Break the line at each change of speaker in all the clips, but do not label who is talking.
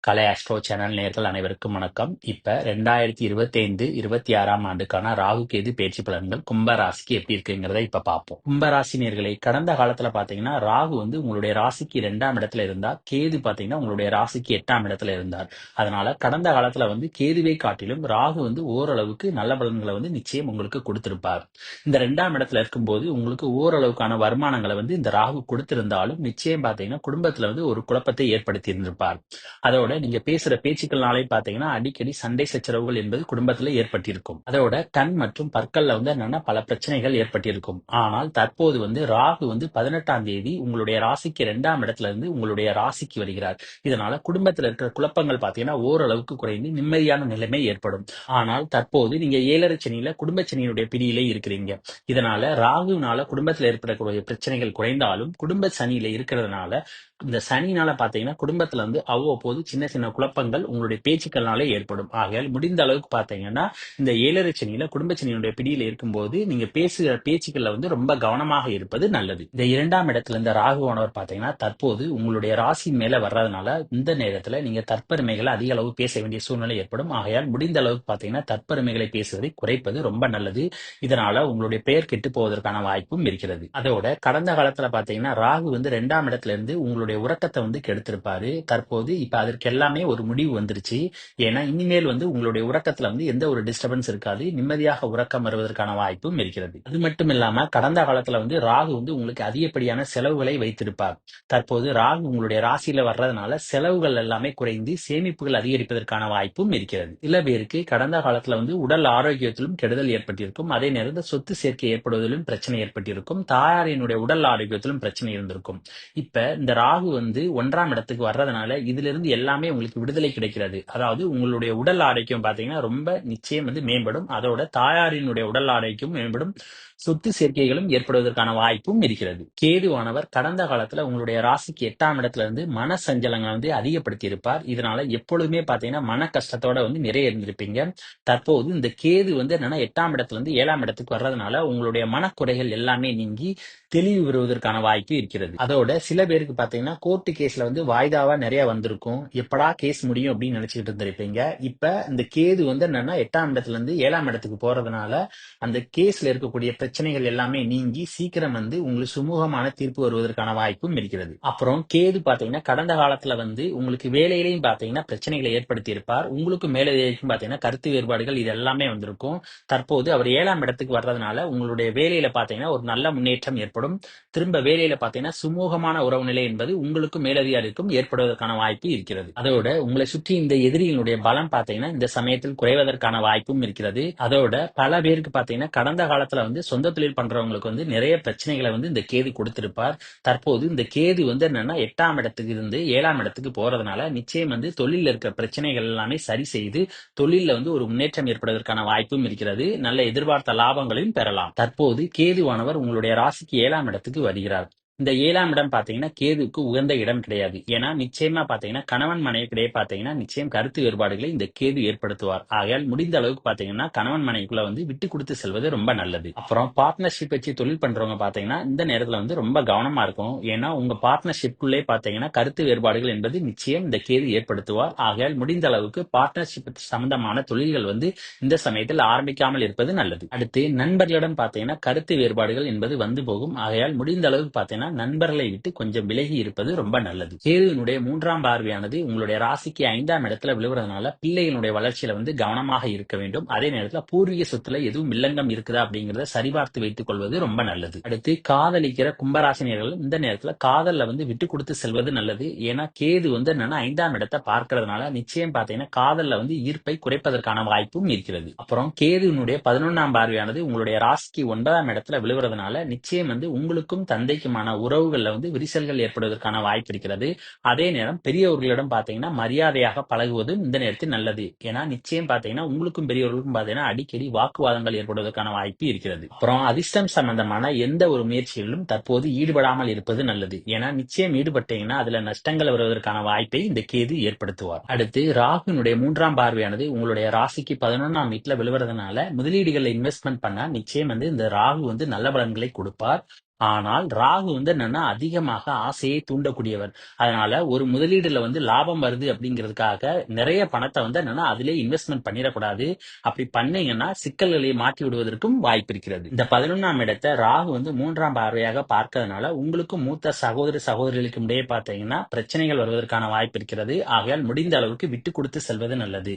கலை astro channel நேயர்கள் அனைவருக்கும் வணக்கம். இப்ப 2025, 26ஆம் ஆண்டுக்கான ராகு கேது பயிற்சி பலன்கள் கும்ப ராசிக்கு எப்படி இருக்குங்கிறத இப்ப பார்ப்போம். கும்ப ராசி நேயர்களே, கடந்த காலத்துல பாத்தீங்கன்னா ராகு வந்து உங்களுடைய ராசிக்கு 2ஆம் இடத்துல இருந்தா, கேது பாத்தீங்கன்னா உங்களுடைய ராசிக்கு 8ஆம் இடத்துல இருந்தார். அதனால கடந்த காலத்துல வந்து கேதுவை காட்டிலும் ராகு வந்து ஓரளவுக்கு நல்ல பலன்களை வந்து நிச்சயம் உங்களுக்கு கொடுத்திருப்பார். இந்த 2ஆம் இடத்துல இருக்கும்போது உங்களுக்கு ஓரளவுக்கான வருமானங்களை வந்து இந்த ராகு கொடுத்திருந்தாலும் நிச்சயம் பாத்தீங்கன்னா குடும்பத்துல வந்து ஒரு குழப்பத்தை ஏற்படுத்தி இருந்திருப்பார். அதோட நீங்க பேசுற பேச்சுக்கள்னாலே பாத்தீங்கன்னா அடிக்கடி சண்டை சச்சரவுகள் என்பது குடும்பத்துல ஏற்பட்டிருக்கும். அதோட கண் மற்றும் பற்கள்ல வந்து என்னன்னா பல பிரச்சனைகள் ஏற்பட்டிருக்கும். ஆனால் தற்போது வந்து ராகு வந்து 18ஆம் தேதி உங்களுடைய ராசிக்கு 2ஆம் இடத்துல இருந்து உங்களுடைய ராசிக்கு வருகிறார். இதனால குடும்பத்துல இருக்கிற குழப்பங்கள் பாத்தீங்கன்னா ஓரளவுக்கு குறைந்து நிம்மதியான நிலைமை ஏற்படும். ஆனால் தற்போது நீங்க 7.5 சனியில குடும்ப சனியினுடைய பிடியிலே இருக்கிறீங்க. இதனால ராகுனால குடும்பத்துல ஏற்படக்கூடிய பிரச்சனைகள் குறைந்தாலும் குடும்ப சனியில இருக்கிறதுனால இந்த சனினால பாத்தீங்கன்னா குடும்பத்துல வந்து அவ்வப்போது சின்ன சின்ன குழப்பங்கள் உங்களுடைய பேச்சுக்கள்னாலே ஏற்படும். ஆகையால் முடிந்த அளவுக்கு பாத்தீங்கன்னா இந்த 7.5 சனியில குடும்ப சனியினுடைய பிடியில இருக்கும்போது நீங்க பேசுகிற பேச்சுக்கள்ல வந்து ரொம்ப கவனமாக இருப்பது நல்லது. இந்த 2ஆம் இடத்துல இந்த ராகுவானவர் பாத்தீங்கன்னா தற்போது உங்களுடைய ராசி மேல வர்றதுனால இந்த நேரத்துல நீங்க தற்பெருமைகளை அதிக அளவு பேச வேண்டிய சூழ்நிலை ஏற்படும். ஆகையால் முடிந்த அளவுக்கு பாத்தீங்கன்னா தற்பெருமைகளை பேசுவதை குறைப்பது ரொம்ப நல்லது. இதனால உங்களுடைய பெயர் கெட்டு போவதற்கான வாய்ப்பும் இருக்கிறது. அதோட கடந்த காலத்துல பாத்தீங்கன்னா ராகு வந்து 2ஆம் இடத்துல இருந்து உங்களுடைய உறக்கத்தை வந்து கெடுத்திருப்பாரு. தற்போது இப்ப அதற்கு எல்லாமே ஒரு முடிவு வந்துருச்சு. ஏன்னா இனிமேல் வந்து உங்களுடைய உறக்கத்துல வந்து எந்த ஒரு டிஸ்டர்பன்ஸ் இருக்காது. நிம்மதியாக உறக்கம் வருவதற்கான வாய்ப்பும் இருக்கிறது. அது மட்டும் இல்லாம கடந்த காலத்துல வந்து ராகு வந்து உங்களுக்கு அதிகப்படியான செலவுகளை வைத்திருப்பார். தற்போது ராகு உங்களுடைய ராசியில வர்றதுனால செலவுகள் எல்லாமே குறைந்து சேமிப்புகள் அதிகரிப்பதற்கான வாய்ப்பும் இருக்கிறது. சில பேருக்கு கடந்த காலத்துல வந்து உடல் ஆரோக்கியத்திலும் கெடுதல் ஏற்பட்டிருக்கும். அதே நேரத்தில் சொத்து சேர்க்கை ஏற்படுவதிலும் பிரச்சனை ஏற்பட்டிருக்கும். தாயாரினுடைய உடல் ஆரோக்கியத்திலும் பிரச்சனை இருந்திருக்கும். இப்ப இந்த ராகு வந்து 1ஆம் இடத்துக்கு வர்றதுனால இதுல இருந்து எல்லாமே உங்களுக்கு விடுதலை கிடைக்கிறது. அதாவது உங்களுடைய உடல் ஆரோக்கியம் பாத்தீங்கன்னா ரொம்ப நிச்சயம் வந்து மேம்படும். அதோட தாயாரினுடைய உடல் ஆரோக்கியம் மேம்படும். சொத்து சேர்க்கைகளும் ஏற்படுவதற்கான வாய்ப்பும் இருக்கிறது. கேதுவானவர் கடந்த காலத்துல உங்களுடைய ராசிக்கு 8ஆம் இடத்துல இருந்து மன சஞ்சலங்களை வந்து அதிகப்படுத்தி இருப்பார். இதனால எப்பொழுதுமே பாத்தீங்கன்னா மன கஷ்டத்தோட வந்து நிறைய இருந்திருப்பீங்க. தற்போது இந்த கேது வந்து என்னன்னா 8ஆம் இடத்துல இருந்து 7ஆம் இடத்துக்கு வர்றதுனால உங்களுடைய மனக்குறைகள் எல்லாமே நீங்கி தெளிவு பெறுவதற்கான வாய்ப்பு இருக்கிறது. அதோட சில பேருக்கு பாத்தீங்கன்னா கோர்ட்டு கேஸ்ல வந்து வாய்தாவா நிறைய வந்திருக்கும். எப்படா கேஸ் முடியும் அப்படின்னு நினைச்சுக்கிட்டு இருந்திருப்பீங்க. இப்ப இந்த கேது வந்து என்னன்னா 8ஆம் இடத்துல இருந்து 7ஆம் இடத்துக்கு போறதுனால அந்த கேஸ்ல இருக்கக்கூடிய பிரச்சனைகள் எல்லாமே நீங்கி சீக்கிரம் வந்து உங்களுக்கு சுமூகமான தீர்ப்பு வருவதற்கான வாய்ப்பும் இருக்கிறது. அப்புறம் கேது பாத்தீங்கன்னா கடந்த காலத்துல வந்து உங்களுக்கு வேலையிலையும் பாத்தீங்கன்னா பிரச்சனைகளை ஏற்படுத்தி இருப்பார். உங்களுக்கு மேலதிகாரிக்கும் பாத்தீங்கன்னா கருத்து வேறுபாடுகள் இது எல்லாமே வந்திருக்கும். தற்போது அவர் 7ஆம் இடத்துக்கு வர்றதுனால உங்களுடைய வேலையில பாத்தீங்கன்னா ஒரு நல்ல முன்னேற்றம் ஏற்படும். திரும்ப வேலையில பாத்தீங்கன்னா சுமூகமான உறவு நிலை என்பது உங்களுக்கும் மேலதிகாரிக்கும் ஏற்படுவதற்கான வாய்ப்பு இருக்கிறது. அதோட உங்களை சுற்றி இந்த எதிரிகளுடைய பலம் பாத்தீங்கன்னா இந்த சமயத்தில் குறைவதற்கான வாய்ப்பும் இருக்கிறது. அதோட பல பேருக்கு பாத்தீங்கன்னா கடந்த காலத்துல வந்து சொந்த தொழில் பண்றவங்களுக்கு வந்து நிறைய பிரச்சனைகளை வந்து இந்த கேது கொடுத்திருப்பார். தற்போது இந்த கேது வந்து என்னன்னா 8ஆம் இடத்துக்கு இருந்து 7ஆம் இடத்துக்கு போறதுனால நிச்சயம் வந்து தொழில இருக்கிற பிரச்சனைகள் எல்லாமே சரி செய்து தொழில வந்து ஒரு முன்னேற்றம் ஏற்படுவதற்கான வாய்ப்பும் இருக்கிறது. நல்ல எதிர்பார்த்த லாபங்களையும் பெறலாம். தற்போது கேதுவானவர் உங்களுடைய ராசிக்கு 7ஆம் இடத்துக்கு வருகிறார். இந்த 7ஆம் இடம் பாத்தீங்கன்னா கேதுவுக்கு உகந்த இடம் கிடையாது. ஏன்னா நிச்சயமா பாத்தீங்கன்னா கணவன் மனைவிக்கிடையே பாத்தீங்கன்னா நிச்சயம் கருத்து வேறுபாடுகளை இந்த கேது ஏற்படுத்துவார். ஆகையால் முடிந்த அளவுக்கு பாத்தீங்கன்னா கணவன் மனைவிக்குள்ள வந்து விட்டு கொடுத்து செல்வது ரொம்ப நல்லது. அப்புறம் பார்ட்னர்ஷிப் வச்சு தொழில் பண்றவங்க பாத்தீங்கன்னா இந்த நேரத்துல வந்து ரொம்ப கவனமா இருக்கணும். ஏன்னா உங்க பார்ட்னர்ஷிப்குள்ளே பாத்தீங்கன்னா கருத்து வேறுபாடுகள் என்பது நிச்சயம் இந்த கேது ஏற்படுத்துவார். ஆகையால் முடிந்த அளவுக்கு பார்ட்னர்ஷிப் சம்பந்தமான தொழில்கள் வந்து இந்த சமயத்தில் ஆரம்பிக்காமல் இருப்பது நல்லது. அடுத்து நண்பர்களிடம் பாத்தீங்கன்னா கருத்து வேறுபாடுகள் என்பது வந்து போகும். ஆகையால் முடிந்த அளவுக்கு பாத்தீங்கன்னா நண்பர்களை விட்டு கொஞ்சம் விலகி இருப்பது ரொம்ப நல்லது. கேதுவினுடைய 3ஆம் பார்வையானது உங்களுடைய ராசிக்கு 5ஆம் இடத்துல விழுவுறதுனால பிள்ளைகளுடைய வளர்ச்சியில வந்து கவனமாக இருக்க வேண்டும். அதே நேரத்துல பூர்வீக சொத்துல எதுவும் வில்லங்கம் இருக்குதா அப்படிங்கறத சரிபார்த்து வைத்துக் கொள்வது ரொம்ப நல்லது. அடுத்து காதலிக்கிற கும்பராசினியர்கள் இந்த நேரத்துல காதல்ல வந்து விட்டு கொடுத்து செல்வது நல்லது. ஏன்னா கேது வந்து என்னன்னா 5ஆம் இடத்தை பார்க்கறதுனால நிச்சயம் பாத்தீங்கன்னா காதல்ல வந்து ஈர்ப்பை குறைப்பதற்கான வாய்ப்பும் இருக்கிறது. அப்புறம் கேதுவினுடைய 11ஆம் பார்வையானது உங்களுடைய ராசிக்கு 9ஆம் இடத்துல விழுவுறதுனால நிச்சயம் வந்து உங்களுக்கும் தந்தைக்குமான உறவுகள்ல வந்து விரிசல்கள் ஏற்படுவதற்கான வாய்ப்பு இருக்கிறது. அதே நேரம் பெரியவர்களிடம் பாத்தீங்கன்னா மரியாதையாக பழகுவதும் இந்த நேரத்தில் நல்லது. ஏன்னா நிச்சயம் பாத்தீங்கன்னா உங்களுக்கும் பெரியவர்களுக்கும் பாத்தீங்கன்னா அடிக்கடி வாக்குவாதங்கள் ஏற்படுவதற்கான வாய்ப்பு இருக்கிறது. அப்புறம் அதிர்ஷ்டம் சம்பந்தமான எந்த ஒரு முயற்சிகளிலும் தற்போது ஈடுபடாமல் இருப்பது நல்லது. ஏன்னா நிச்சயம் ஈடுபட்டீங்கன்னா அதுல நஷ்டங்கள் வருவதற்கான வாய்ப்பை இந்த கேது ஏற்படுத்துவார். அடுத்து ராகுனுடைய 3ஆம் பார்வையானது உங்களுடைய ராசிக்கு 11ஆம் வீட்டுல விழுவறதுனால முதலீடுகளை இன்வெஸ்ட்மெண்ட் பண்ணா நிச்சயம் வந்து இந்த ராகு வந்து நல்ல பலன்களை கொடுப்பார். ஆனால் ராகு வந்து என்னன்னா அதிகமாக ஆசையை தூண்டக்கூடியவர். அதனால ஒரு முதலீடுல வந்து லாபம் வருது அப்படிங்கிறதுக்காக நிறைய பணத்தை வந்து என்னன்னா அதிலே இன்வெஸ்ட்மெண்ட் பண்ணிடக்கூடாது. அப்படி பண்ணீங்கன்னா சிக்கல்களை மாட்டி விடுவதற்கும் வாய்ப்பு இருக்கிறது. இந்த 11ஆம் இடத்தை ராகு வந்து 3ஆம் பார்வையாக பார்க்கறதுனால உங்களுக்கும் மூத்த சகோதர சகோதரிகளுக்கும் இடையே பார்த்தீங்கன்னா பிரச்சனைகள் வருவதற்கான வாய்ப்பு இருக்கிறது. ஆகையால் முடிந்த அளவுக்கு விட்டு கொடுத்து செல்வது நல்லது.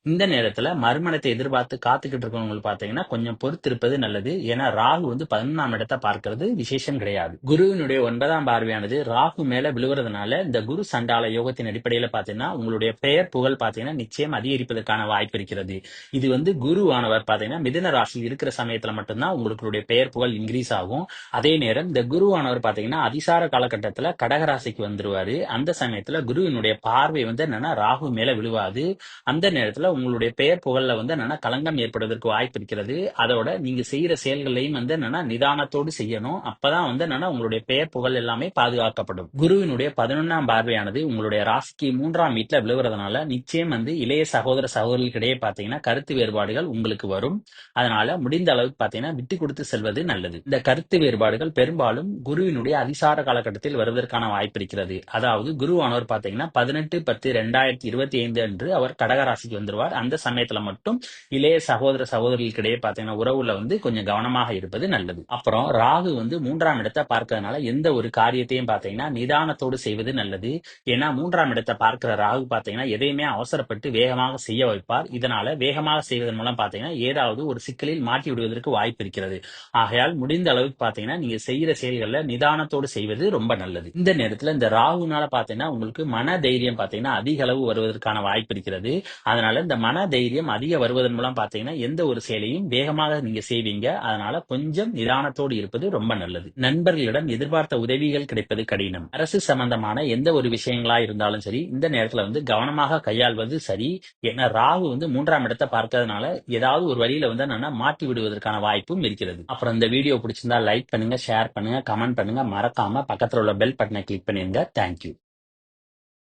இந்த நேரத்துல மறுமணத்தை எதிர்பார்த்து காத்துக்கிட்டு இருக்கவங்களுக்கு பாத்தீங்கன்னா கொஞ்சம் பொறுத்திருப்பது நல்லது. ஏன்னா ராகு வந்து 11ஆம் இடத்தை பார்க்கிறது விசேஷம் கிடையாது. குருவினுடைய 9ஆம் பார்வையானது ராகு மேல விழுவுறதுனால இந்த குரு சண்டால யோகத்தின் அடிப்படையில பாத்தீங்கன்னா உங்களுடைய பெயர் புகழ் பாத்தீங்கன்னா நிச்சயம் அதிகரிப்பதற்கான வாய்ப்பு இருக்கிறது. இது வந்து குருவானவர் பாத்தீங்கன்னா மிதுன ராசியில் இருக்கிற சமயத்துல மட்டும்தான் உங்களுடைய பெயர் புகழ் இன்க்ரீஸ் ஆகும். அதே நேரம் இந்த குருவானவர் பாத்தீங்கன்னா அதிசார காலகட்டத்துல கடகராசிக்கு வந்துருவாரு. அந்த சமயத்துல குருவினுடைய பார்வை வந்து என்னன்னா ராகு மேல விழுவாது. அந்த நேரத்துல உங்களுடைய பெயர் புகழ்ல வந்து என்னன்னா களங்கம் ஏற்படுவதற்கு வாய்ப்பு இருக்கிறது. அதோட நீங்க செய்யற செயல்களையும் வந்து என்னன்னா நிதானத்தோடு செய்யணும். அப்பதான் வந்து என்னன்னா உங்களுடைய பெயர் புகழ் எல்லாமே பாதுகாக்கப்படும். குருவினுடைய 11ஆம் பார்வையானது உங்களுடைய ராசிக்கு 3ஆம் வீட்டுல விழுவுறதுனால நிச்சயம் வந்து இளைய சகோதர சகோதரிகளிடையே பாத்தீங்கன்னா கருத்து வேறுபாடுகள் உங்களுக்கு வரும். அதனால முடிந்த அளவுக்கு பாத்தீங்கன்னா விட்டு கொடுத்து செல்வது நல்லது. இந்த கருத்து வேறுபாடுகள் பெரும்பாலும் குருவினுடைய அதிசார காலகட்டத்தில் வருவதற்கான வாய்ப்பு இருக்கிறது. அதாவது குருவானவர் பாத்தீங்கன்னா 18/10/2025 அன்று அவர் கடகராசிக்கு வந்துருவார். அந்த சமயத்துல மட்டும் இளைய சகோதர சகோதரிகளுக்கு இடையே பாத்தீங்கன்னா உறவுல வந்து கொஞ்சம் கவனமாக இருப்பது நல்லது. அப்புறம் ராகு வந்து 3ஆம் இடத்தை பார்க்கறதுனால எந்த ஒரு காரியத்தையும் பாத்தீங்கன்னா நிதானத்தோடு செய்வது நல்லது. ஏன்னா 3ஆம் இடத்தை பார்க்கிற ராகு பாத்தீங்கன்னா எதையுமே அவசரப்பட்டு வேகமாக செய்ய வைப்பார். இதனால வேகமாக செய்வதன் மூலம் பாத்தீங்கன்னா ஏதாவது ஒரு சிக்கலில் மாட்டி விடுவதற்கு வாய்ப்பு இருக்கிறது. ஆகையால் முடிந்த அளவுக்கு பாத்தீங்கன்னா நீங்க செய்யற செயல்கள்ல நிதானத்தோடு செய்வது ரொம்ப நல்லது. இந்த நேரத்துல இந்த ராகுனால பாத்தீங்கன்னா உங்களுக்கு மன தைரியம் பாத்தீங்கன்னா அதிக அளவு வருவதற்கான வாய்ப்பு இருக்கிறது. அதனால இந்த மன தைரியம் அதிக வருவதன் மூலம் பாத்தீங்கன்னா எந்த ஒரு செயலையும் வேகமாக நீங்க செய்வீங்க. அதனால கொஞ்சம் நிதானத்தோடு இருப்பது ரொம்ப நல்லது. நண்பர்களிடம் எதிர்பார்த்த உதவிகள் கிடைப்பது கடினம். அரசு சம்பந்தமான எந்த ஒரு விஷயங்களா இருந்தாலும் சரி இந்த நேரத்துல வந்து கவனமாக கையாள்வது சரி. ஏன்னா ராகு வந்து 3ஆம் இடத்தை பார்க்கறதுனால ஏதாவது ஒரு வழியில வந்து என்னன்னா மாட்டி விடுவதற்கான வாய்ப்பும் இருக்கிறது. அப்புறம் இந்த வீடியோ பிடிச்சிருந்தா லைக் பண்ணுங்க, ஷேர் பண்ணுங்க, கமெண்ட் பண்ணுங்க. மறக்காம பக்கத்துல உள்ள பெல் பட்டனை கிளிக் பண்ணிருங்க. தேங்க்யூ.